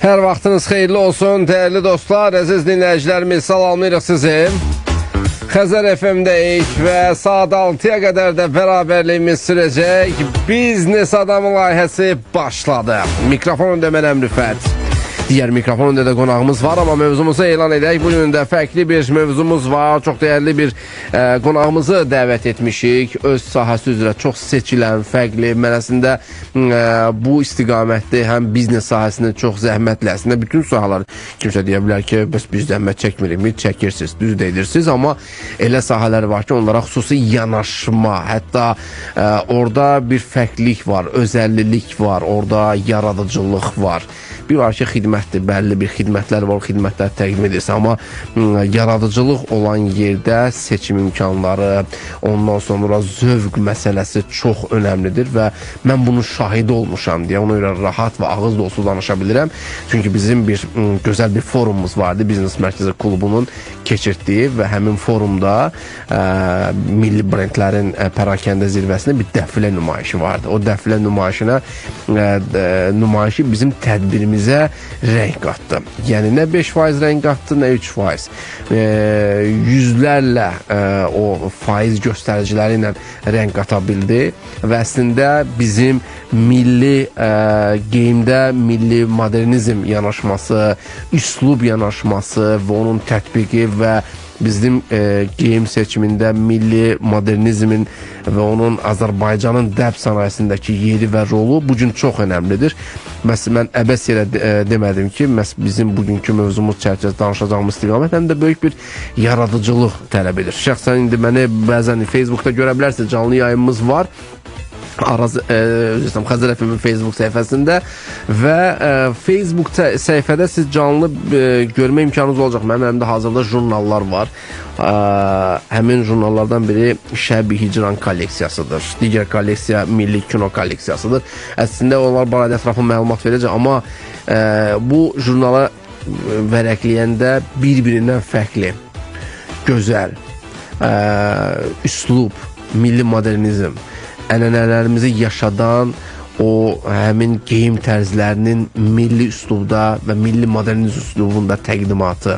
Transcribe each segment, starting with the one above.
Hər vaxtınız xeyirli olsun, dəyərli dostlar, əziz dinləyicilərimiz, salamlayırıq sizi. Xəzər FM-deyik və saat 6-ya qədər də bərabərliyimiz sürəcək. Biznes Adamı layihəsi başladı. Mikrofon öndə mənəm Rüfət. Digər mikrofon öndə də qonağımız var, amma mövzumuzu elan edək. Bugün də fərqli bir mövzumuz var. Çox dəyərli bir qonağımızı dəvət etmişik. Öz sahəsi üzrə çox seçilən, fərqli, mənəsində bu istiqamətdə həm biznes sahəsində çox zəhmətli. Əslində bütün sahalar, kimsə deyə bilər ki, bəs biz zəhmət çəkmirik, çəkirsiniz, düz deyirsiniz, amma elə sahələr var ki, onlara xüsusi yanaşma, hətta orada bir fərqlilik var, özəllilik var, orada yaradıcılıq var. Bir var ki, xidmətdir, bəlli bir xidmətlər var, xidmətlər təqdim edirsən, amma yaradıcılıq olan yerdə seçim imkanları, ondan sonra zövq məsələsi çox önəmlidir və mən bunun şahidi olmuşam deyə ona görə rahat və ağız dolusu danışa bilirəm. Çünki bizim bir gözəl bir forumumuz vardı, Biznes Mərkəzi Klubunun keçirtdiyi və həmin forumda milli brendlərin pərakəndə zirvəsində bir dəfilə nümayişi vardı. O dəfilə nümayişi bizim tədbirimizə rəng qatdı. Yəni nə 5% rəng qatdı, nə 3%. Yüzlərlə o faiz göstəriciləri ilə rəng qata bildi və əslində bizim milli geyimdə milli modernizm yanaşması, üslub yanaşması və onun tətbiqi və bizim geyim seçimində milli modernizmin və onun Azərbaycanın dəb sənayesindəki yeri və rolu bugün çox önəmlidir. Məsələn, mən əbəs yerə demədim ki, bizim bugünkü mövzumuz çərçivəsində danışacağımız istiqamət həm də böyük bir yaradıcılıq tələb edir. Şəxsən indi məni bəzən Facebookda görə bilərsiniz, canlı yayımımız var. Xəzər FM-in Facebook səhifəsində və Facebook səhifədə siz canlı görmə imkanınız olacaq. Mənim əlimdə hazırda jurnallar var. Həmin jurnallardan biri Şəbi Hicran kolleksiyasıdır. Digər kolleksiya Milli Kino kolleksiyasıdır. Əslində onlar barədə ətraflı məlumat verəcək, amma bu jurnalı vərəqləyəndə bir-birindən fərqli, gözəl, üslub, milli modernizm, ənənələrimizi yaşadan o həmin geyim tərzlərinin milli üslubda və milli modernizm üslubunda təqdimatı,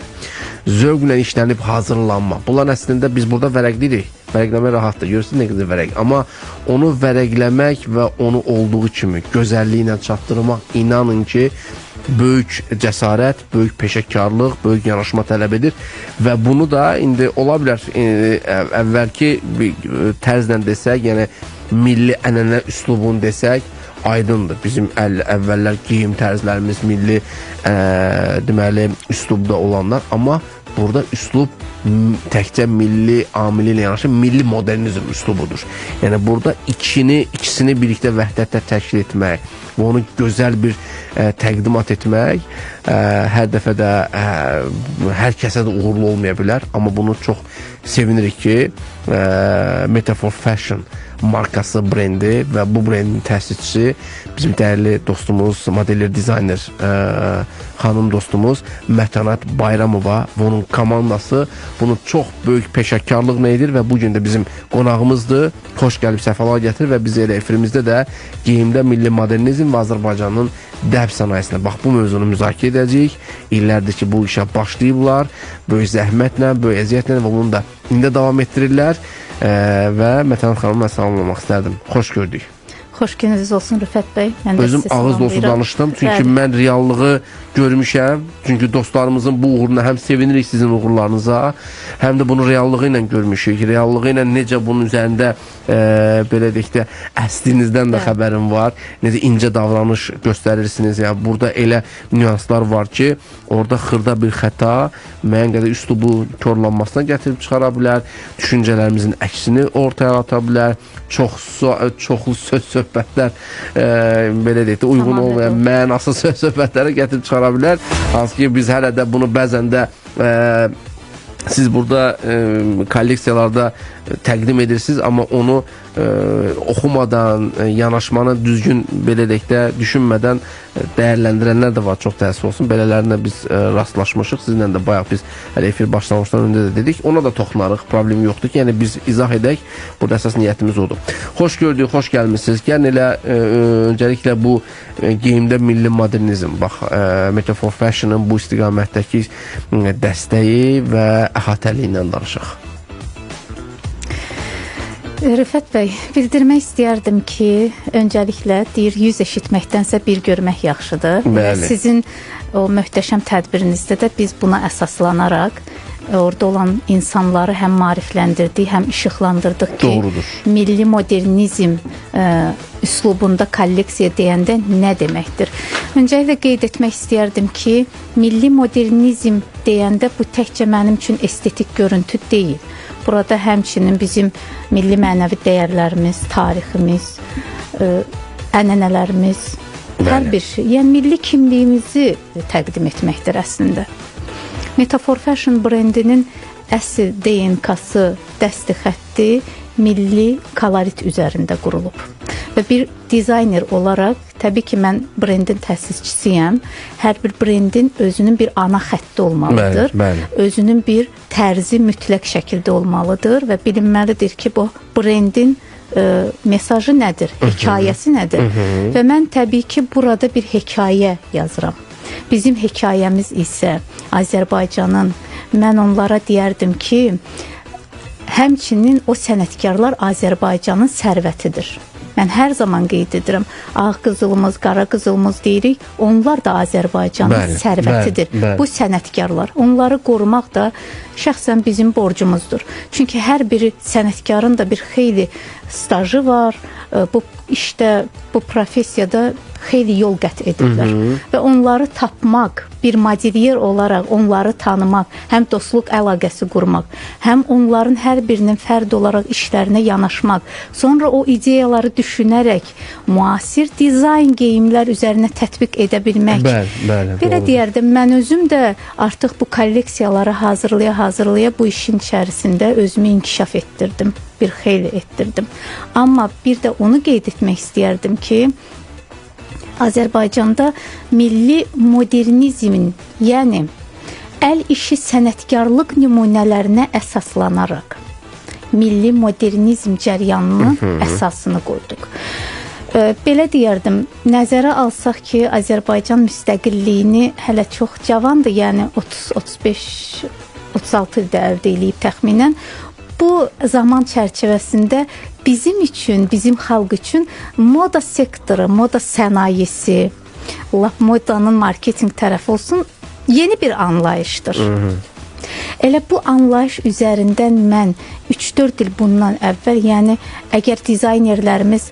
zövqlə işlənib hazırlanma. Bunlar əslində biz burada vərəqləyirik. Vərəqləmək rahatdır. Görürsünüz nə qədər vərəq. Amma onu vərəqləmək və onu olduğu kimi gözəlliyi ilə çatdırmaq, inanın ki, böyük cəsarət, böyük peşəkarlıq, böyük yanaşma tələb edir və bunu da indi ola bilər əvvəlki tərzlə desək, yəni milli ənənə üslubunu desək, aydındır. Bizim əvvəllər geyim tərzlərimiz milli deməli üslubda olanlar, amma burada üslub təkcə milli amili ilə yanaşı milli modernizm üslubudur. Yəni burada ikisini birlikdə vəhdətlə təşkil etmək və onu gözəl bir təqdimat etmək hər dəfə də hər kəsə də uğurlu olmaya bilər, amma bunu çox sevinirik ki, Metafor Fashion markası brendi və bu brendin təsisçisi bizim dəyərli dostumuz, modeller, dizayner xanım dostumuz Mətanət Bayramova və onun komandası bunu çox böyük peşəkarlıqla edir və bugün də bizim qonağımızdır. Xoş gəlib, səfalar gətirir və biz elə efirimizdə də geyimdə milli modernizm və Azərbaycanın dəb sənayesində bax bu mövzunu müzakirə edəcəyik. İllərdir ki, bu işə başlayıblar, böyük zəhmətlə, böyük əziyyətlə və bunu da indi davam etdirirlər. Və Mətanət xanımla salamlamaq istərdim. Xoş gördük. Xoş gününüz olsun Rüfət bəy. Özüm ağız dolusu danışdım. Çünki mən reallığı görmüşəm. Çünki dostlarımızın bu uğuruna həm sevinirik sizin uğurlarınıza, həm də bunu reallığı ilə görmüşük. Reallığı ilə necə bunun üzərində belə deyək də əslinizdən də xəbərim var. Necə incə davranış göstərirsiniz. Yəni burada elə nüanslar var ki, orada xırda bir xəta müəyyən qədər üslubu korlanmasına gətirib çıxara bilər. Düşüncələrimizin əksini ortaya ata bilər. Çoxlu söhbətlər belə deyək də uyğun olmayan mənasız söhbətləri gətirib çıxara bilər. Hansı ki biz hələ də bunu bəzən də siz burada kolleksiyalarda təqdim edirsiniz, amma onu oxumadan, yanaşmanı düzgün belə deyək də düşünmədən dəyərləndirənlər də var, çox təəssüf olsun. Belələrinə biz rastlaşmışıq. Sizinlə də bayaq biz efir başlamışdan öncə də dedik. Ona da toxunarıq, problem yoxdur ki, yəni biz izah edək. Burada əsas niyyətimiz odur. Xoş gördük, xoş gəlmişsiniz. Gəlin elə öncəliklə bu geyimdə milli modernizm, bax, Metafor Fashion'ın bu istiqamətdəki dəstəyi və əhatəliyindən danışaq. Rüfət bəy, bildirmək istəyərdim ki, öncəliklə deyir 100 eşitməkdənsə bir görmək yaxşıdır. Bəli. Sizin o möhtəşəm tədbirinizdə də biz buna əsaslanaraq orada olan insanları həm maarifləndirdik, həm işıqlandırdıq ki, Doğrudur. milli modernizm üslubunda kolleksiya deyəndə nə deməkdir? Öncəliklə qeyd etmək istəyərdim ki, milli modernizm deyəndə bu təkcə mənim üçün estetik görüntü deyil. Burada həmçinin bizim milli mənəvi dəyərlərimiz, tariximiz, ənənələrimiz, hər bir şey, yəni milli kimliyimizi təqdim etməkdir əslində. Metafor Fashion brendinin əsl DNK-sı, dəsti xətti milli kolorit üzərində qurulub. Və bir dizayner olaraq, təbii ki, mən brendin təsisçisiyəm. Hər bir brendin özünün bir ana xətti olmalıdır. Bəli. Özünün bir tərzi mütləq şəkildə olmalıdır və bilinməlidir ki, bu brendin mesajı nədir, hekayəsi nədir? Və mən təbii ki, burada bir hekayə yazıram. Bizim hekayəmiz isə Azərbaycanın, mən onlara deyərdim ki, həmçinin o sənətkarlar Azərbaycanın sərvətidir. Mən hər zaman qeyd edirəm, ağ qızılımız, qara qızılımız deyirik, onlar da Azərbaycanın sərvətidir. Bəli. Bu sənətkarlar, onları qorumaq da şəxsən bizim borcumuzdur. Çünki hər biri sənətkarın da bir xeyli stajı var, bu işdə, bu professiyada xeyli yol qət edirlər. Və onları tapmaq, bir modeliyer olaraq onları tanımaq, həm dostluq əlaqəsi qurmaq, həm onların hər birinin fərd olaraq işlərinə yanaşmaq, sonra o ideyaları düşünərək müasir dizayn geyimlər üzərinə tətbiq edə bilmək. Bəli, Belə deyərdim, mən özüm də artıq bu kolleksiyaları hazırlaya bu işin içərisində özümü inkişaf etdirdim, bir xeyli etdirdim. Amma bir də onu qeyd etmək istəyərdim ki, Azərbaycanda milli modernizmin, yəni əl işi sənətkarlıq nümunələrinə əsaslanaraq milli modernizm cəryanının əsasını qoyduq. Belə deyərdim, nəzərə alsaq ki, Azərbaycan müstəqilliyini hələ çox cavandır, yəni 30-35, 36 ildə əldə edib təxminən. Bu zaman çərçivəsində bizim üçün, bizim xalq üçün moda sektoru, moda sənayesi, modanın marketinq tərəfi olsun, yeni bir anlayışdır. Elə bu anlayış üzərindən mən 3-4 il bundan əvvəl, yəni əgər dizaynerlərimiz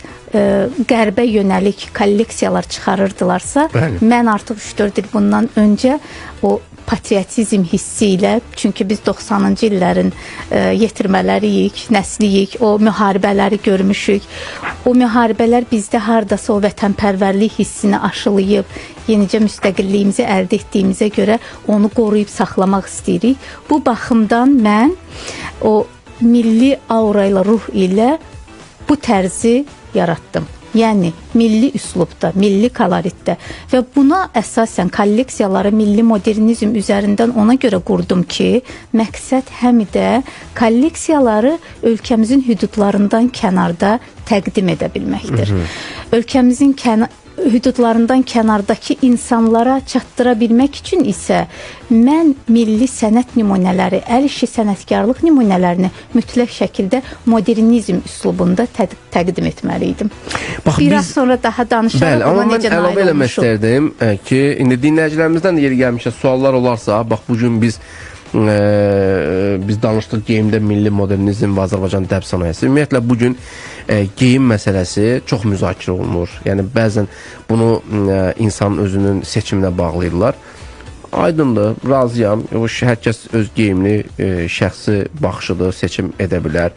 qərbə yönəlik kolleksiyalar çıxarırdılarsa, mən artıq 3-4 il bundan öncə o patriotizm hissi ilə, çünki biz 90-cı illərin yetirmələrik, nəsliyik, o müharibələri görmüşük. O müharibələr bizdə hardasa o vətənpərvərlik hissini aşılayıb, yenicə müstəqilliyimizi əldə etdiyimizə görə onu qoruyub saxlamaq istəyirik. Bu baxımdan mən o milli aura ilə, ruh ilə bu tərzi yaratdım. Yəni milli üslubda, milli koloritdə və buna əsasən kolleksiyaları milli modernizm üzərindən ona görə qurdum ki, məqsəd həm də kolleksiyaları ölkəmizin hüdudlarından kənarda təqdim edə bilməkdir. Ölkəmizin hüdudlarından kənardakı insanlara çatdıra bilmək üçün isə mən milli sənət nümunələri, əl işi sənətkarlıq nümunələrini mütləq şəkildə modernizm üslubunda təqdim etməliydim. Biraz sonra daha danışaraq ona necə nail olmuşum. Əlavə eləmək istərdim ki, indi dinləyicilərimizdən də yeri gəlmişə suallar olarsa, bax bugün biz danışdıq geyimdə milli modernizm və Azərbaycan dəb sənayesi. Ümumiyyətlə bugün geyim məsələsi çox müzakirə olunur. Yəni bəzən bunu insan özünün seçiminə bağlayırlar. Aydındır, razıyam. Hər kəs öz geyimini şəxsi baxışıdır, seçim edə bilər.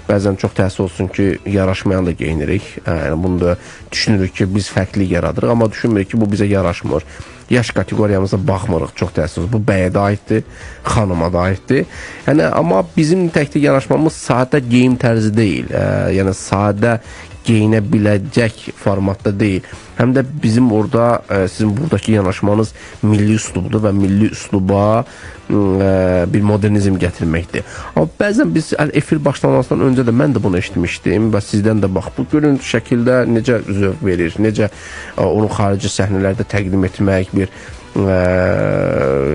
Bəzən çox təəssüf olsun ki, yaraşmayan da geyinirik. Yəni, bunu da düşünürük ki, biz fərqli yaradırıq, amma düşünmürük ki, bu bizə yaraşmır. Yaş kateqoriyamıza baxmırıq, çox təəssüf. Bu bəyə də aiddir, xanıma da aiddir. Yəni, amma bizim təkdə yanaşmamız sadə geyim tərzi deyil. Yəni, sadə geyinə biləcək formatda deyil. Həm də bizim orada, sizin buradakı yanaşmanız milli üslubdur və milli üsluba bir modernizm gətirməkdir. Amma bəzən biz efir başlamasından öncə də mən də bunu eşitmişdim və sizdən də bax, bu görüntü şəkildə necə zövq verir, necə onu xarici səhnələrdə təqdim etmək, bir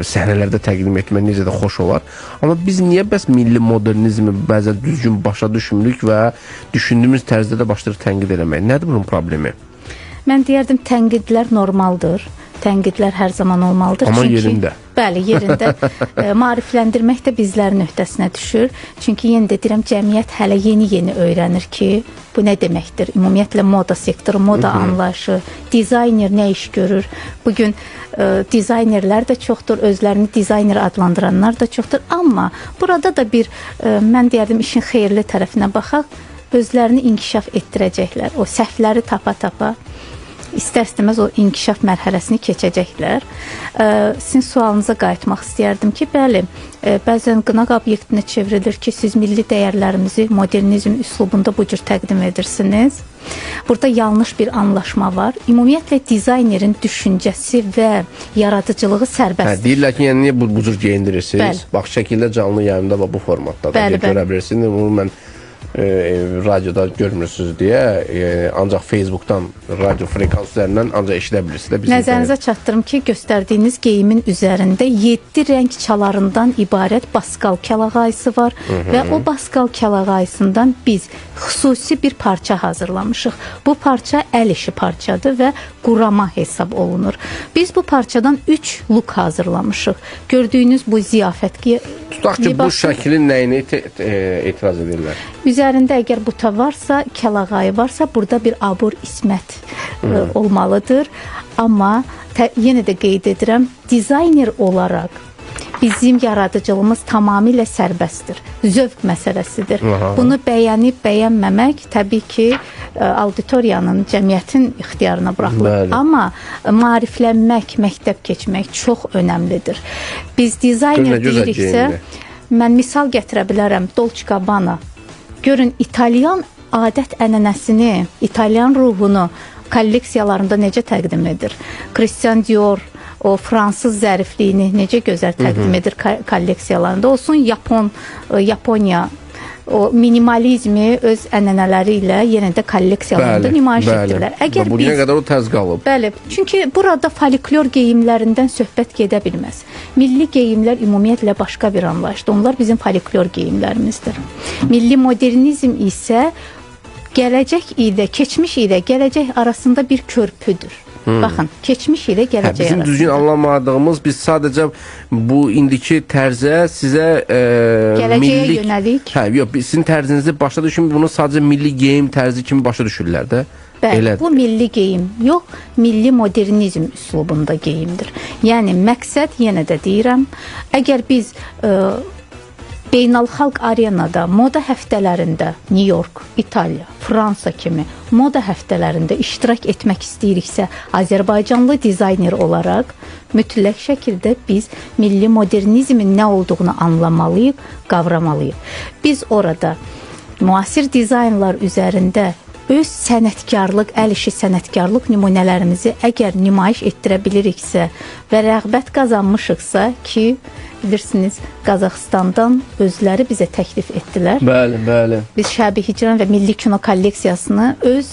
səhnələrdə təqdim etmək necə də xoş olar. Amma biz niyə bəs milli modernizmi bəzən düzgün başa düşmürük və düşündüyümüz tərzdə də başlayırıq tənqid eləmək? Nədir bunun problemi? Mən deyərdim, tənqidlər normaldır. Tənqidlər hər zaman olmalıdır. Amma yerində. Bəli, yerində. Maarifləndirmək də bizlərin öhdəsinə düşür. Çünki yenə də deyirəm, cəmiyyət hələ yeni-yeni öyrənir ki, bu nə deməkdir? Ümumiyyətlə moda sektoru, moda anlayışı, dizayner nə iş görür? Bugün dizaynerlər də çoxdur, özlərini dizayner adlandıranlar da çoxdur. Amma burada da bir, mən deyərdim, işin xeyirli tərəfinə baxaq, özlərini inkişaf etdirəcəklər. O səhvləri tapa-tapa istər-istəməz o inkişaf mərhələsini keçəcəklər. Sizin sualınıza qayıtmaq istəyərdim ki, bəli, bəzən qınaq obyektinə çevrilir ki, siz milli dəyərlərimizi modernizm üslubunda bu cür təqdim edirsiniz. Burada yanlış bir anlaşma var. Ümumiyyətlə, dizaynerin düşüncəsi və yaradıcılığı sərbəstdir. Deyirlər ki, yəni niyə bu cür geyindirirsiniz? Bax, şəkildə canlı yayımda və bu formatda da görə bilirsiniz. Bunu mən radioda görmürsünüz deyə, ancaq Facebookdan, radio frekans üzərindən ancaq eşidə bilirsiniz. Nəzərinizə çatdırım ki, göstərdiyiniz geyimin üzərində 7 rəng çalarından ibarət baskal kəlağayısı var və o baskal kəlağayısından biz xüsusi bir parça hazırlamışıq. Bu parça əl işi parçadır və qurama hesab olunur. Biz bu parçadan 3 luk hazırlamışıq. Gördüyünüz bu ziyafət tutaq ki, bu şəklin nəyini etiraz edirlər? Üzərində əgər buta varsa, kəlağayı varsa, burada bir abur ismət olmalıdır. Amma yenə də qeyd edirəm, dizayner olaraq bizim yaradıcılığımız tamamilə sərbəstdir. Zövq məsələsidir. Bunu bəyənib, bəyənməmək təbii ki, auditoriyanın, cəmiyyətin ixtiyarına buraxılır. Amma maariflənmək, məktəb keçmək çox önəmlidir. Biz dizayner deyiriksə, mən misal gətirə bilərəm, Dolce & Gabbana. Görün, İtalyan adət-ənənəsini, İtalyan ruhunu kolleksiyalarında necə təqdim edir? Christian Dior o fransız zərifliyini necə gözəl təqdim edir kolleksiyalarında. Olsun Yaponiya o minimalizmi öz ənənələri ilə yenə də kolleksiyalarında nümayiş etdirirlər. Əgər bugünə qədər o təz qalıb. Bəli, çünki burada folklor geyimlərindən söhbət gedə bilməz. Milli geyimlər ümumiyyətlə başqa bir anlayışdır. Onlar bizim folklor geyimlərimizdir. Milli modernizm isə gələcək ilə, keçmiş ilə gələcək arasında bir körpüdür. Baxın, keçmiş ilə gələcək arasında. Bizim düzgün anlamadığımız, biz sadəcə bu indiki tərzə sizə gələcəyə yönəlik. Yox, sizin tərzinizi başa düşün, bunu sadəcə milli geyim tərzi kimi başa düşürlər də. Bəli, bu milli geyim yox, milli modernizm üslubunda geyimdir. Yəni, məqsəd, yenə də deyirəm, əgər biz beynəlxalq arenada, moda həftələrində New York, İtaliya, Fransa kimi moda həftələrində iştirak etmək istəyiriksə, Azərbaycanlı dizayner olaraq mütləq şəkildə biz milli modernizmin nə olduğunu anlamalıyıq, qavramalıyıq. Biz orada müasir dizaynlar üzərində öz sənətkarlıq, əl işi sənətkarlıq nümunələrimizi əgər nümayiş etdirə biliriksə və rəğbət qazanmışıqsa ki, bilirsiniz, Qazaxıstandan özləri bizə təklif etdilər. Bəli, bəli. Biz Şəbi Hicran və Milli Kino kolleksiyasını öz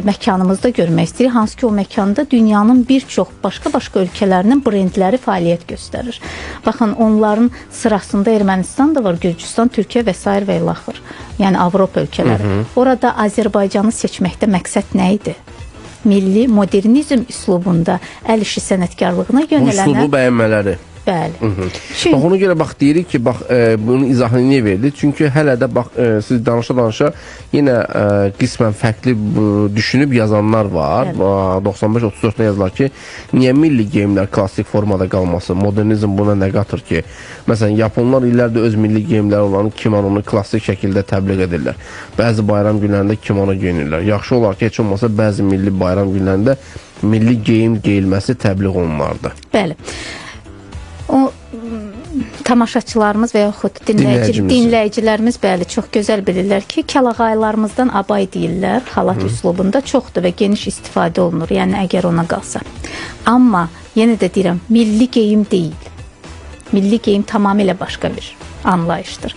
məkanımızda görmək istəyirik. Hansı ki, o məkanda dünyanın bir çox başqa-başqa ölkələrinin brendləri fəaliyyət göstərir. Baxın, onların sırasında Ermənistan da var, Gürcüstan, Türkiyə və s. və ilaxır. Yəni, Avropa ölkələri. Orada Azərbaycanı seçməkdə məqsəd nə idi? Milli modernizm üslubunda əl işi sənətkarlığına yönələnə... Bu üslubu bəyənmələri. Bəli. Bax ona görə bax deyirik ki, bax bunun izahını niyə verdi? Çünki hələ də bax siz danışa-danışa yenə qismən fərqli düşünüb yazanlar var. 95-34-də yazılar ki, niyə milli geyimlər klassik formada qalması? Modernizm buna nə qatır ki? Məsələn, Yaponlar illərdə öz milli geyimləri olan kimononu klassik şəkildə təbliğ edirlər. Bəzi bayram günlərində kimono geyinirlər. Yaxşı olar ki, heç olmasa bəzi milli bayram günlərində milli geyim geyilməsi təbliğ olunardı. Bəli. O tamaşaçılarımız və yaxud dinləyicilərimiz bəli çox gözəl bilirlər ki, kəlağaylarımızdan abay deyirlər, xalat üslubunda çoxdur və geniş istifadə olunur. Yəni əgər ona qalsa. Amma yenə də deyirəm, milli geyim deyil. Milli geyim tamamilə başqa bir anlayışdır.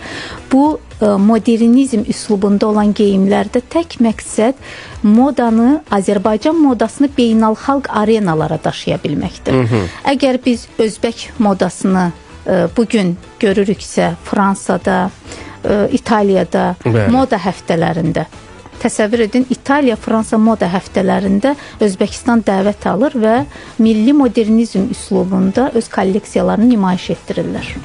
Bu modernizm üslubunda olan geyimlərdə tək məqsəd modanı, Azərbaycan modasını beynəlxalq arenalara daşıya bilməkdir. Əgər biz özbək modasını bugün görürüksə, Fransada, İtaliyada moda həftələrində, təsəvvür edin, İtaliya-Fransa moda həftələrində Özbəkistan dəvət alır və milli modernizm üslubunda öz kolleksiyalarını nümayiş etdirirlər.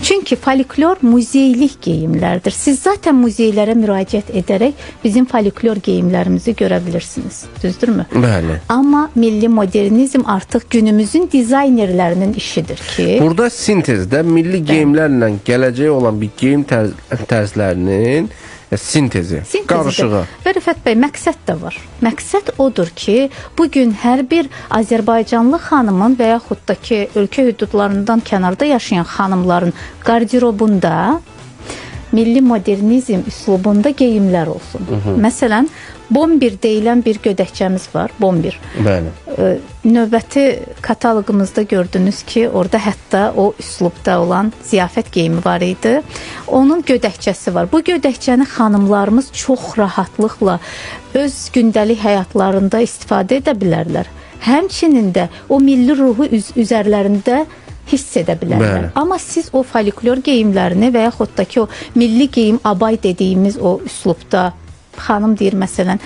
Çünki folklor muzeylik geyimlərdir. Siz zaten muzeylərə müraciət edərək bizim folklor geyimlərimizi görə bilirsiniz. Düzdürmü? Bəli. Amma milli modernizm artıq günümüzün dizaynerlərinin işidir ki... Burada sintezdə milli geyimlərlə gələcəyə olan bir geyim tərzlərinin sintezi, qarışığı. Və Rəfət bəy, məqsəd də var. Məqsəd odur ki, bugün hər bir Azərbaycanlı xanımın və yaxud da ki, ölkə hüdudlarından kənarda yaşayan xanımların qardirobunda milli modernizm üslubunda geyimlər olsun. Məsələn, bombir deyilən bir gödəkçəmiz var, bombir. Bəli. Növbəti kataloqumuzda gördünüz ki, orada hətta o üslubda olan ziyafət geyimi var idi. Onun gödəkçəsi var. Bu gödəkçəni xanımlarımız çox rahatlıqla öz gündəlik həyatlarında istifadə edə bilərlər. Həmçinin də o milli ruhu üzərlərində hiss edə bilərlər. Amma siz o folklor geyimlərini və yaxud da ki, o milli geyim abay dediyimiz o üslubda, xanım deyir məsələn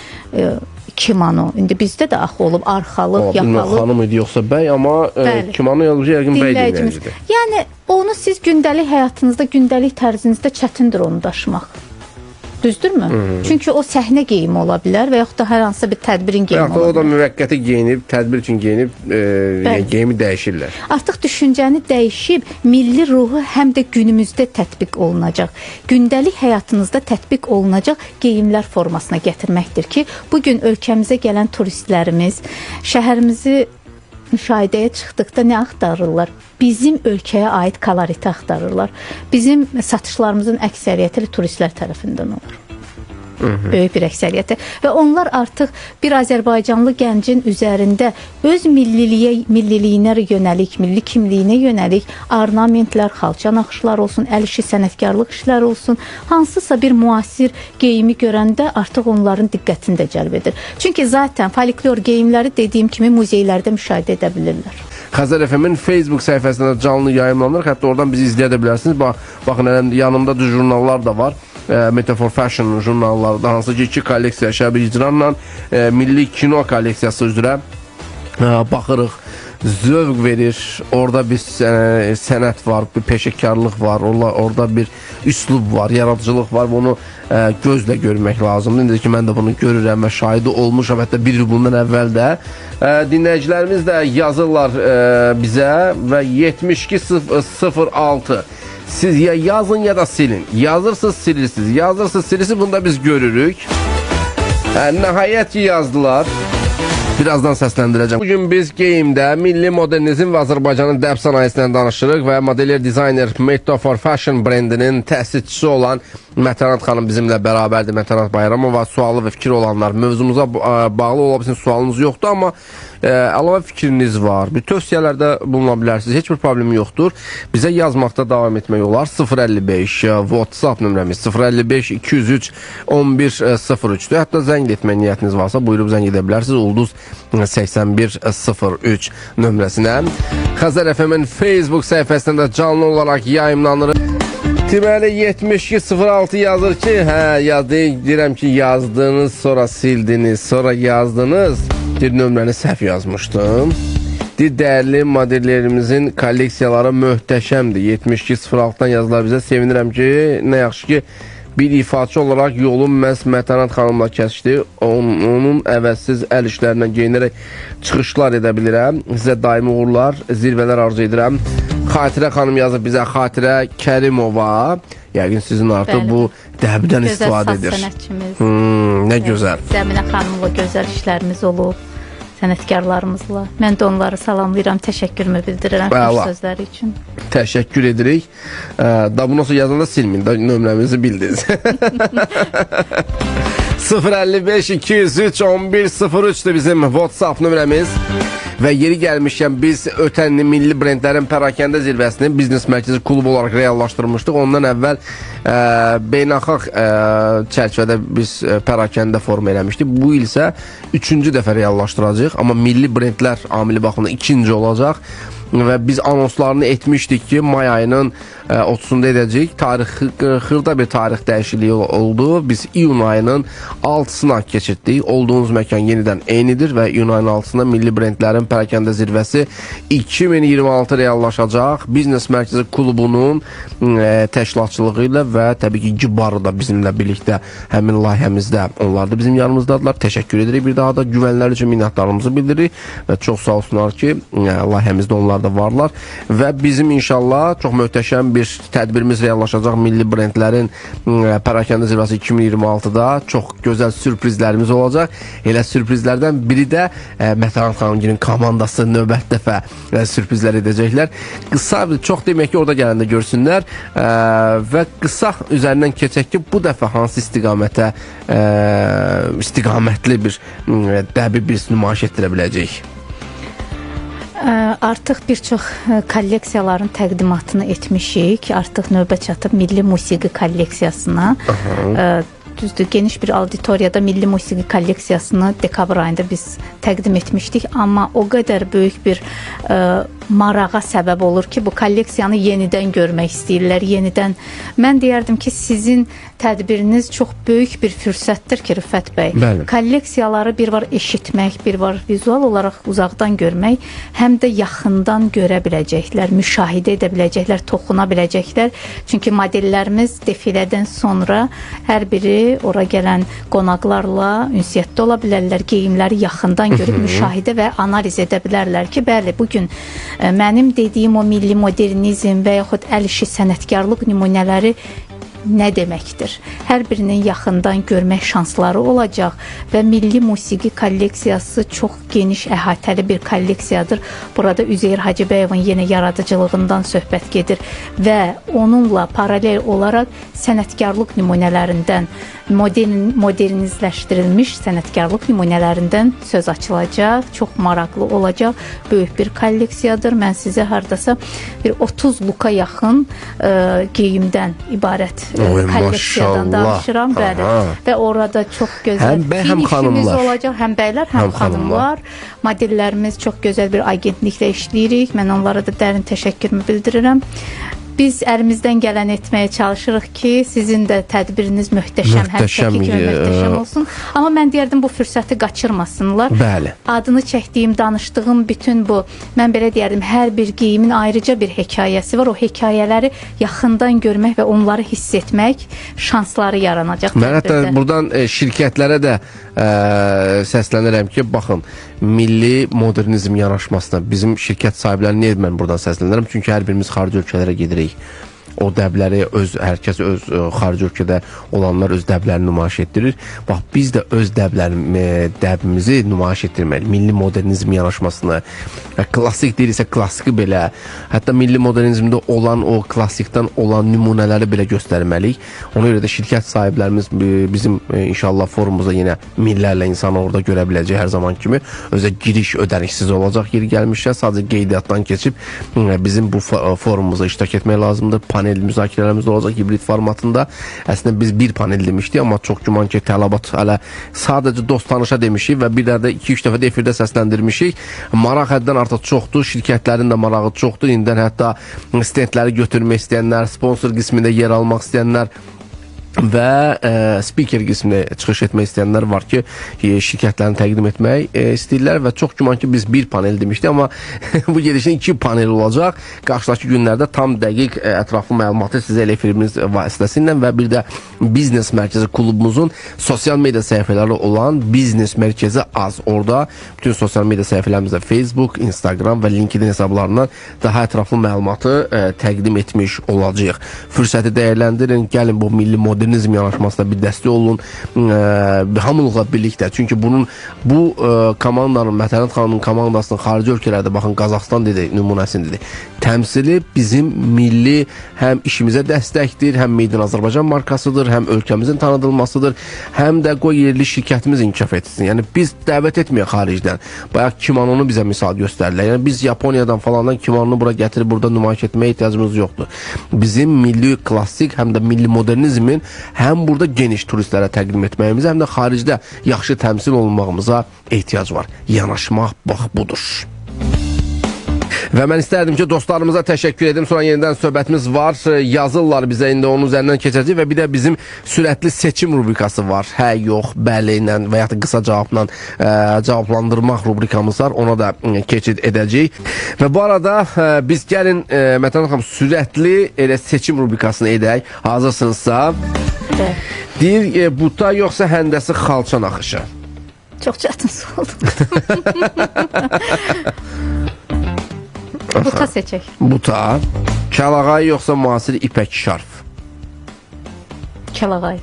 kimono. İndi bizdə də axı olub arxalıq, yaxalıq. Xanım idi yoxsa bəy, amma kimono yazıcı yəqin bəy deyiləcəkdir. Yəni onu siz gündəlik həyatınızda, gündəlik tərzinizdə çətindir onu daşımaq. Düzdürmü? Çünki o səhnə geyimi ola bilər və yaxud da hər hansısa bir tədbirin geyimi ola bilər. O da müvəqqəti geyinib, tədbir üçün geyinib, geyimi dəyişirlər. Artıq düşüncəni dəyişib, milli ruhu həm də günümüzdə tətbiq olunacaq. Gündəlik həyatınızda tətbiq olunacaq geyimlər formasına gətirməkdir ki, bugün ölkəmizə gələn turistlərimiz şəhərimizi müşahidəyə çıxdıqda nə axtarırlar? Bizim ölkəyə aid koloriti axtarırlar. Bizim satışlarımızın əksəriyyəti turistlər tərəfindən olur. Böyük bir əksəriyyəti. Və onlar artıq bir Azərbaycanlı gəncin üzərində öz milliliyinə yönəlik, milli kimliyinə yönəlik ornamentlər, xalça naxışlar olsun, əl işi sənətkarlıq işləri olsun, hansısa bir müasir geyimi görəndə artıq onların diqqətini də cəlb edir. Çünki zaten folklor geyimləri dediyim kimi muzeylərdə müşahidə edə bilirlər. Xəzər FM-in Facebook səhifəsində canlı yayımlanır. Hətta oradan bizi izləyə də bilərsiniz. Baxın, yanımda da jurnallar da var. Metafor Fashion jurnallarda, hansı ki 2 kolleksiya Şəbi İcranla milli kino kolleksiyası üzrə baxırıq. Zövq verir. Orada bir sənət var, bir peşəkarlıq var, orada bir üslub var, yaradıcılıq var. Bunu gözlə görmək lazımdır. İndi ki, mən də bunu görürəm və şahidi olmuşam. Hətta bir il bundan əvvəl də dinləyicilərimiz də yazırlar bizə və 7206 siz ya yazın ya da silin. Yazırsınız, silirsiniz. Yazırsınız, silirsiniz. Bunu da biz görürük. Nəhayət ki yazdılar. Birazdan səsləndirəcəm. Bugün biz geyimdə milli modernizm və Azərbaycanın dəb sənayesindən danışırıq və modeler dizayner Metafor Fashion brendinin təsisçisi olan Mətanət xanım bizimlə bərabərdir. Mətanət Bayramova. Sualı və fikir olanlar mövzumuza bağlı ola bilsin, sualınız yoxdur, amma əlavə fikriniz var, bir tövsiyələrdə buluna bilərsiniz, heç bir problemi yoxdur. Bizə yazmaqda davam etmək olar. 055 WhatsApp nömrəmiz 055 203 1103-dür. Hətta zəng etmək niyyətiniz varsa buyurub zəng edə bilərsiniz. Ulduz 8103 nömrəsinə. Xəzər FM-in Facebook səhifəsində canlı olaraq yayımlanır. Deməli 7206 yazır ki, deyirəm ki yazdınız, sonra sildiniz, sonra yazdınız. Bir nömrəni səhv yazmışdım. Dəyərli modellerimizin kolleksiyaları möhtəşəmdir. 7206-dan yazılar bizə. Sevinirəm ki, nə yaxşı ki, bir ifaçı olaraq yolum məhz Mətanət xanımla kəsdi. Onun əvəzsiz əl işlərindən geyinərək çıxışlar edə bilirəm. Sizə daimi uğurlar, zirvələr arzu edirəm. Xatirə xanım yazıb bizə, Xatirə Kərimova. Yəqin sizin artıq bu dəbdən istifadə edir. Gözəl sənətçimiz. Nə gözəl. Zəminə xanımla gözəl işlərimiz olub. Sənətkarlarımızla. Mən də onları salamlayıram, təşəkkürümü bildirirəm xoş sözləri üçün. Təşəkkür edirik. Da bundan sonra yazanda silmin, da nömrəmizi bildiniz. 055 203 11 03'dür bizim WhatsApp nömrəmiz. Və yeri gəlmişkən biz ötən milli brendlərin pərakəndə zirvəsini biznes mərkəzi klub olaraq reallaşdırmışdıq. Ondan əvvəl beynəlxalq çərçivədə biz pərakəndə form eləmişdik. Bu il isə 3-cü dəfə reallaşdıracağıq. Amma milli brendlər amili baxımında 2-ci olacaq. Və biz anonslarını etmişdik ki, may ayının 30'unda edəcəyik. Xırda bir tarix dəyişikliyi oldu. Biz iyun ayının 6'sına keçirdik. Olduğumuz məkan yenidən eynidir və iyun ayının 6'sında milli brendlərin pərakəndə zirvəsi 2026 reallaşacaq. Biznes mərkəzi klubunun təşkilatçılığı ilə və təbii ki, Gibarı da bizimlə birlikdə həmin layihəmizdə onlar da bizim yanımızdadılar. Təşəkkür edirik. Bir daha da güvənlər üçün minnətdarlığımızı bildiririk və çox sağ olsunlar ki, layihəmizdə onlar da varlar və bizim inşallah çox möhtəşəm bir tədbirimiz reallaşacaq milli brendlərin pərakəndə zirvəsi 2026-da çox gözəl sürprizlərimiz olacaq. Elə sürprizlərdən biri də Mətanət xanımgilin komandası növbət dəfə sürprizlər edəcəklər. Qısa, çox demək ki, orada gələndə görsünlər və qısa üzərindən keçək ki, bu dəfə hansı istiqamətli bir dəbi biz nümayiş etdirə biləcəyik. Artıq bir çox kolleksiyaların təqdimatını etmişik. Artıq növbə çatıb milli musiqi kolleksiyasına. Düzdür, geniş bir auditoriyada milli musiqi kolleksiyasını dekabr ayında biz təqdim etmişdik. Amma o qədər böyük bir marağa səbəb olur ki, bu kolleksiyanı yenidən görmək istəyirlər, yenidən. Mən deyərdim ki, sizin tədbiriniz çox böyük bir fürsətdir ki, Rüfət bəy. Bəli. Kolleksiyaları bir var eşitmək, bir var vizual olaraq uzaqdan görmək, həm də yaxından görə biləcəklər, müşahidə edə biləcəklər, toxuna biləcəklər. Çünki modellərimiz defilədən sonra hər biri ora gələn qonaqlarla ünsiyyətdə ola bilərlər, geyimləri yaxından görüb müşahidə və analiz edə bilərlər ki, bəli, bugün mənim dediyim o milli modernizm və yaxud əl işi sənətkarlıq nümunələri nə deməkdir? Hər birinin yaxından görmək şansları olacaq və milli musiqi kolleksiyası çox geniş, əhatəli bir kolleksiyadır. Burada Üzeyir Hacıbəyovun yenə yaradıcılığından söhbət gedir və onunla paralel olaraq sənətkarlıq nümunələrindən, modernizləşdirilmiş sənətkarlıq nümunələrindən söz açılacaq. Çox maraqlı olacaq. Böyük bir kolleksiyadır. Mən sizə hardasa bir 30 luka yaxın geyimdən ibarət kolleksiyadan danışıram. Bəli. Və orada çox gözəl finişimiz olacaq. Həm bəylər, həm xanımlar. Modellərimiz çox gözəl bir agentliklə işləyirik. Mən onlara da dərin təşəkkürümü bildirirəm. Biz əlimizdən gələn etməyə çalışırıq ki, sizin də tədbiriniz möhtəşəm, həmişəki kimi möhtəşəm olsun. Amma mən deyərdim, bu fürsəti qaçırmasınlar. Bəli. Adını çəkdiyim, danışdığım bütün bu, mən belə deyərdim, hər bir geyimin ayrıca bir hekayəsi var. O hekayələri yaxından görmək və onları hiss etmək şansları yaranacaq. Mən hətta buradan şirkətlərə də səslənirəm ki, baxın, milli modernizm yanaşmasına bizim şirkət sahiblərini niyə mən buradan səslənirəm? Çünki hər birimiz xarici ölkələrə gedirik. O dəbləri hər kəs öz xarici ölkədə olanlar öz dəblərini nümayiş etdirir. Bax, biz də öz dəbimizi nümayiş etdirməliyik. Milli modernizm yanaşmasını, klassik deyirsə klassiki belə, hətta milli modernizmdə olan o klassikdən olan nümunələri belə göstərməliyik. Ona görə də şirkət sahiblərimiz bizim inşallah forumumuzda yenə millərlə insanı orada görə biləcək hər zaman kimi. Özə giriş ödənişsiz olacaq. Yeri gəlmişsə sadəcə qeydiyyatdan keçib bizim bu forumumuza iştirak etmək lazımdır. Panel müzakirələrimiz olacaq hibrid formatında. Əslində biz bir panel demişdik, amma çox güman ki, tələbat hələ sadəcə dost tanışa demişik və bir də 2-3 dəfə də efirdə səsləndirmişik. Maraq həddən artıq çoxdur, şirkətlərin də marağı çoxdur. İndən hətta stendləri götürmək istəyənlər, sponsor qismində yer almaq istəyənlər və speaker qismində çıxış etmək istəyənlər var ki, şirkətlərini təqdim etmək istəyirlər və çox güman ki, biz bir panel demişdik, amma bu gedişin 2 panel olacaq. Qarşıdakı günlərdə tam dəqiq ətraflı məlumatı sizə elə efirimiz vasitəsilə və bir də biznes mərkəzi klubumuzun sosial media səhifələri olan biznes mərkəzi az. Orada bütün sosial media səhifələrimizdə Facebook, Instagram və LinkedIn hesablarından daha ətraflı məlumatı təqdim etmiş olacağıq. Fürsəti dəyərləndirin, gəlin bu milli modernizm yanaşmasına bir dəstək olun, hamılıqla birlikdə. Çünki bu komandanın, Mətənət xanımın komandasının xarici ölkələrdə, baxın, Qazaxstan dedi, nümunəsində dedi, təmsili bizim milli həm işimizə dəstəkdir, həm Made in Azərbaycan markasıdır, həm ölkəmizin tanıdılmasıdır, həm də qoy yerli şirkətimiz inkişaf etsin. Yəni biz dəvət etməyək xaricdən. Bayaq kimononu bizə misal göstərirlər. Yəni biz Yaponiyadan falandan kimononu bura gətirib burada nümayiş etməyə ehtiyacımız yoxdur. Bizim milli klassik, həm də milli modernizmin həm burada geniş turistlərə təqdim etməyimizə, həm də xaricdə yaxşı təmsil olunmağımıza ehtiyac var. Yanaşmaq bax budur. Və mən istərdim ki, dostlarımıza təşəkkür edim. Sonra yenidən söhbətimiz var. Yazırlar bizə, indi onun üzərindən keçəcək və bir də bizim sürətli seçim rubrikası var. Hə, yox, bəli ilə və ya da qısa cavabla cavablandırmaq rubrikamız var. Ona da keçid edəcəyik. Və bu arada biz gəlin Mətənət xanım sürətli elə seçim rubrikasını edək. Hazırsınızsa? Evet. Deyir, buta yoxsa həndəsi xalçan axışı? Çox çətin sualdır. Buta seçək. Buta. Kəlağay yoxsa müasir ipək şarf? Kəlağay.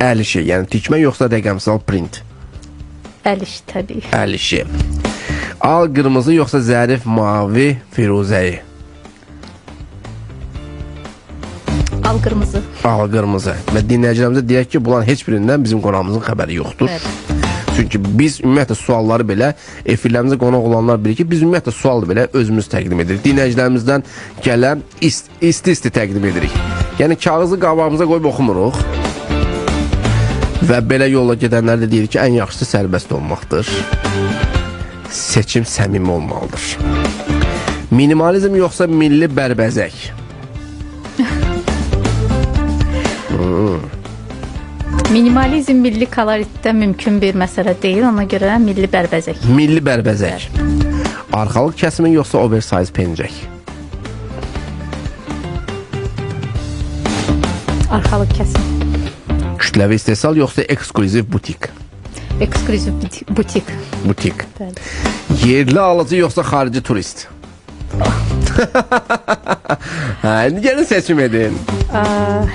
Əl işi, yəni tikmə yoxsa rəqəmsal print? Əl işi təbii. Əl işi. Al qırmızı yoxsa zərif mavi firuzəyi? Al qırmızı. Al qırmızı. Və dinləyicilərimizə deyək ki, bunların heç birindən bizim qonağımızın xəbəri yoxdur. Evet. Çünki biz ümumiyyətlə sualları belə, efirlərimizə qonaq olanlar bilir ki, biz ümumiyyətlə sualı belə özümüz təqdim edirik. Dinləyicilərimizdən gələn isti təqdim edirik. Yəni kağızı qabağımıza qoyub oxumuruq. Və belə yolla gedənlər də deyir ki, ən yaxşısı sərbəst olmaqdır. Seçim səmimi olmalıdır. Minimalizm yoxsa milli bərbəzək? Minimalizm milli koloritdə mümkün bir məsələ deyil, ona görə milli bərbəzək. Milli bərbəzək. Arxalıq kəsimi yoxsa oversize pencək? Arxalıq kəsim. Kütləvi istehsal yoxsa ekskluziv butik? Ekskluziv butik. Butik. Bəli. Yerli alıcı yoxsa xarici turist? Hə, gəlin seçim edin.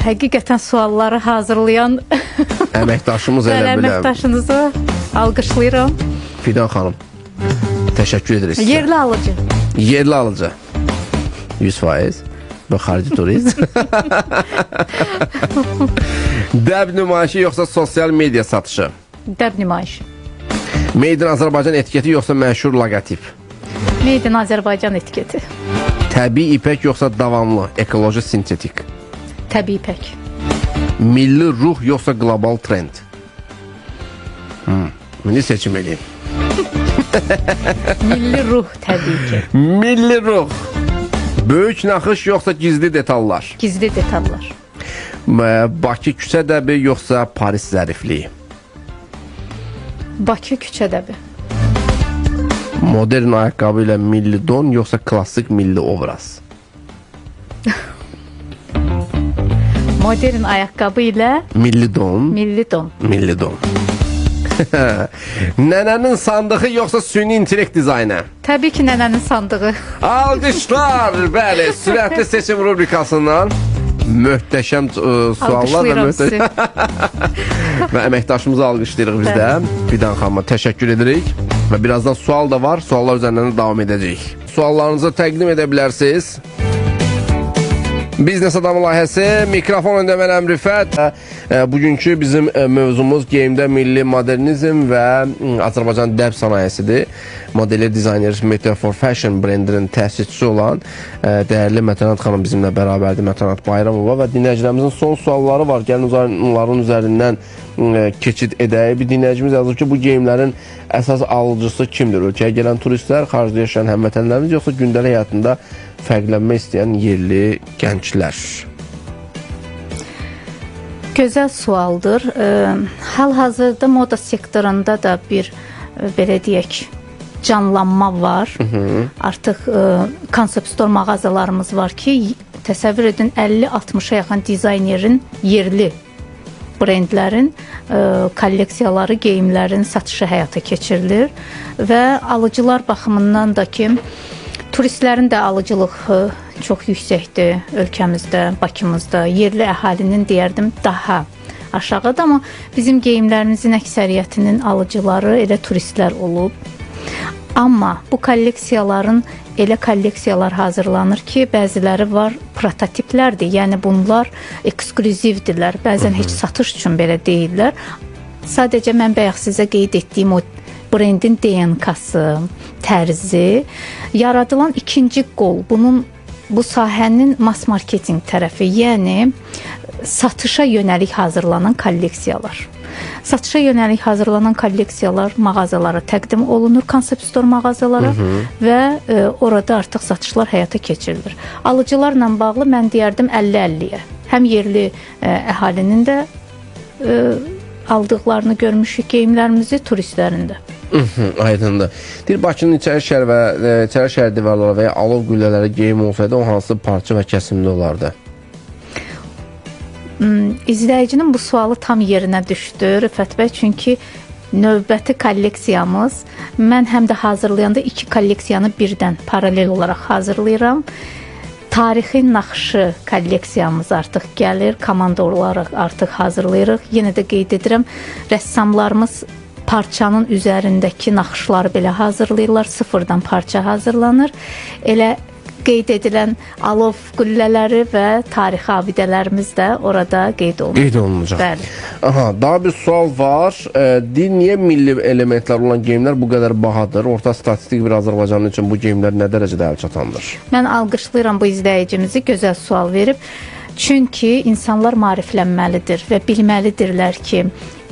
Həqiqətən sualları hazırlayan Əməkdaşımız elə biləm. əməkdaşınızı alqışlayıram. Fidan xanım, təşəkkür ederiz. Yerli alıcı. Yerli alıcı. 100%. Və xarici turist. Dəb nümayişi yoxsa sosial media satışı? Dəb nümayişi. Made in Azərbaycan etiketi yoxsa məşhur loqotip? Made in Azərbaycan etiketi. Təbii ipək yoxsa davamlı, ekoloji sintetik? Təbii ipək. Milli ruh yoxsa qlobal trend? Milli seçim edeyim. Milli ruh təbii ki. Milli ruh. Böyük naxış yoxsa gizli detallar? Gizli detallar. Bakı küçə dəbi yoxsa Paris zərifliyi? Bakı küçə dəbi. Modern ayaqqabı ilə milli don yoxsa klassik milli obraz? Modern ayaqqabı ilə Milli don. milli don. Milli don. Nənənin sandığı yoxsa süni intellekt dizaynı? Təbii ki, nənənin sandığı. Alqışlar, bəli, sürətli seçim rubrikasından möhtəşəm suallar və və əməkdaşımızı alqışlayırıq biz də. Fidan xanıma təşəkkür edirik və birazdan sual da var, suallar üzərindən davam edəcəyik. Suallarınızı təqdim edə bilərsiniz. Biznes adamı layihəsi, mikrofon öndə mənəm Rüfət. Bugünkü bizim mövzumuz geyimdə milli modernizm və Azərbaycan dəb sənayesidir. Modeller dizayner Meta for Fashion brendinin təsisçisi olan dəyərli Mətənət xanım bizimlə bərabərdir, Mətənət Bayramova və dinləyicilərimizin son sualları var. Gəlin onların üzərindən keçid edək. Bir dinləyicimiz yazır ki, bu geyimlərin əsas alıcısı kimdir? Ölkəyə gələn turistlər, xaricdə yaşayan həmvətənlərimiz yoxsa gündəlik həyatında fərqlənmək istəyən yerli gənclər? Gözəl sualdır. Hal-hazırda moda sektorunda da bir belə deyək, canlanma var. Artıq konsept store mağazalarımız var ki, təsəvvür edin 50-60-a yaxın dizaynerin yerli brendlərin kolleksiyaları, geyimlərin satışı həyata keçirilir və alıcılar baxımından da ki, turistlərin də alıcılığı çox yüksəkdir ölkəmizdə, Bakımızda. Yerli əhalinin deyərdim daha aşağıdır, amma bizim geyimlərimizin əksəriyyətinin alıcıları elə turistlər olub. Amma bu kolleksiyaların elə kolleksiyalar hazırlanır ki, bəziləri var prototiplərdir. Yəni bunlar eksklüzivdirlər. Bəzən heç satış üçün belə deyirlər. Sadəcə mən bayaq sizə qeyd etdiyim o brendin DNK-sı, tərzi, yaradılan ikinci qol, bu sahənin mass marketinq tərəfi, yəni satışa yönəlik hazırlanan kolleksiyalar. Satışa yönəlik hazırlanan kolleksiyalar mağazalara təqdim olunur, konsept store mağazalara və orada artıq satışlar həyata keçirilir. Alıcılarla bağlı mən deyərdim 50-50-yə. Həm yerli əhalinin də aldıqlarını görmüşük geyimlərimizi, turistlərin də. Aydındır. Deyir, Bakının içəri şəhər divarları və ya alov güllələri geyim olsaydı, o hansı parça və kəsimli olardı? İzləyicinin bu sualı tam yerinə düşdü, Rüfət bəy, çünki növbəti kolleksiyamız, mən həm də hazırlayanda iki kolleksiyanı birdən paralel olaraq hazırlayıram. Tarixi naxşı kolleksiyamız artıq gəlir, komanda olaraq artıq hazırlayırıq. Yenə də qeyd edirəm, rəssamlarımız parçanın üzərindəki naxışları belə hazırlayırlar, sıfırdan parça hazırlanır. Elə qeyd edilən alov qüllələri və tarixi abidələrimiz də orada qeyd olunur. Qeyd olunacaq. Bəli. Aha, daha bir sual var. Niyə milli elementlər olan geyimlər bu qədər bahadır? Orta statistik bir Azərbaycanlı üçün bu geyimlər nə dərəcədə əl çatandır? Mən alqışlayıram bu izləyicimizi, gözəl sual verib. Çünki insanlar maariflənməlidir və bilməlidirlər ki,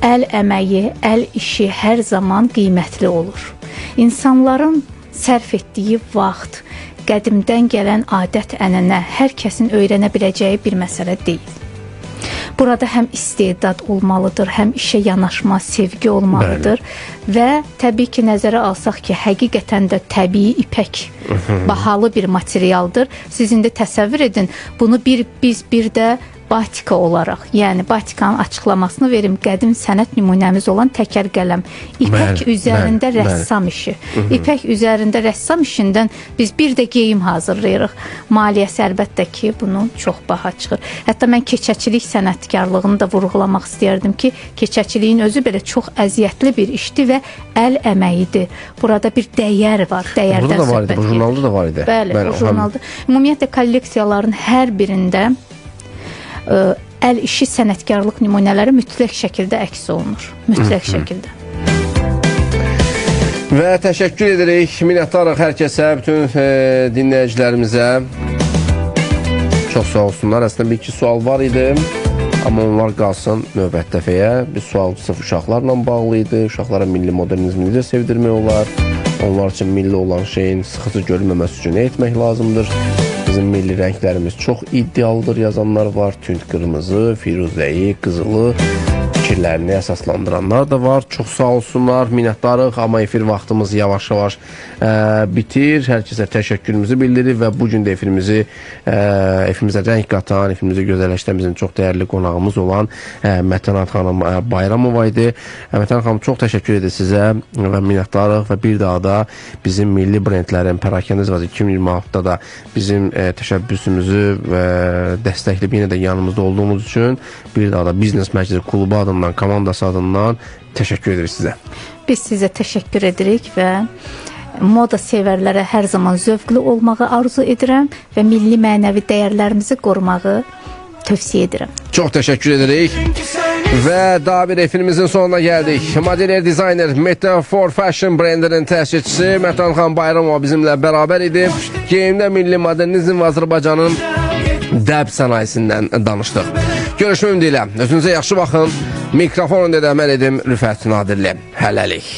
əl əməyi, əl işi hər zaman qiymətli olur. İnsanların sərf etdiyi vaxt, qədimdən gələn adət-ənənə hər kəsin öyrənə biləcəyi bir məsələ deyil. Burada həm istedad olmalıdır, həm işə yanaşma, sevgi olmalıdır. Bəli. Və təbii ki, nəzərə alsaq ki, həqiqətən də təbii ipək bahalı bir materialdır. Siz indi təsəvvür edin, bunu biz bir də batika olaraq, yəni batikanın açıqlamasını verim, qədim sənət nümunəmiz olan təkər qələm. İpək üzərində rəssam işi. İpək üzərində rəssam işindən biz bir də geyim hazırlayırıq. Maliyyəsi əlbəttə ki, bunu çox baha çıxır. Hətta mən keçəçilik sənətkarlığını da vurğulamaq istəyərdim ki, keçəçiliyin özü belə çox əziyyətli bir işdir və əl əməyidir. Burada bir dəyər var, dəyərdən söhbət gedir. Bu jurnalda da var idi. Bəli, bu jurnalda. Ümumiyyətlə, kolleksiyaların hər birində əl işi sənətkarlıq nümunələri mütləq şəkildə əks olunur. Mütləq şəkildə. Və təşəkkür edirik. Minnətdarıq hər kəsə, bütün dinləyicilərimizə. Çox sağ olsunlar. Əslində bir-iki sual var idi. Amma onlar qalsın növbət dəfəyə. Bir sual sırf uşaqlarla bağlı idi. Uşaqlara milli modernizmi necə sevdirmək olar? Onlar üçün milli olan şeyin sıxıcı görülməməsi üçün nə etmək lazımdır? Bizim milli rənglərimiz çox iddialıdır, yazanlar var. Tünd qırmızı, firuzəyi, qızılı fikirlərini əsaslandıranlar da var. Çox sağ olsunlar, minnətdarıq. Amma efir vaxtımız yavaş-yavaş bitir. Hər kəsə təşəkkürümüzü bildirir və bugün də efirimizə rəng qatan, efirimizi gözəlləşdirən bizim çox dəyərli qonağımız olan Mətanət xanım Bayramova idi. Mətanət xanım, çox təşəkkür edir sizə və minnətdarıq və bir daha da bizim milli brendlərin pərakəndə izvazı 2026-da da bizim təşəbbüsümüzü dəstəkləyib yenə də yanımızda olduğumuz üçün bir daha da Biznes Məclisi Klubu adından, komandası adından təşəkkür edirik sizə. Biz sizə təşəkkür edirik və moda sevərlərə hər zaman zövqlü olmağı arzu edirəm və milli mənəvi dəyərlərimizi qorumağı tövsiyə edirəm. Çox təşəkkür edirik və daha bir efirimizin sonuna gəldik. Modelier dizayner Metafor Fashion brendinin təşkiçisi Mətanət xanım Bayramova bizimlə bərabər idi. Geyimdə milli modernizm və Azərbaycanın dəb sənayesindən danışdıq. Görüşmək ümidi ilə. Özünüzə yaxşı baxın. Mikrofonu da əməl edim Rüfət Nadirli. Hələlik.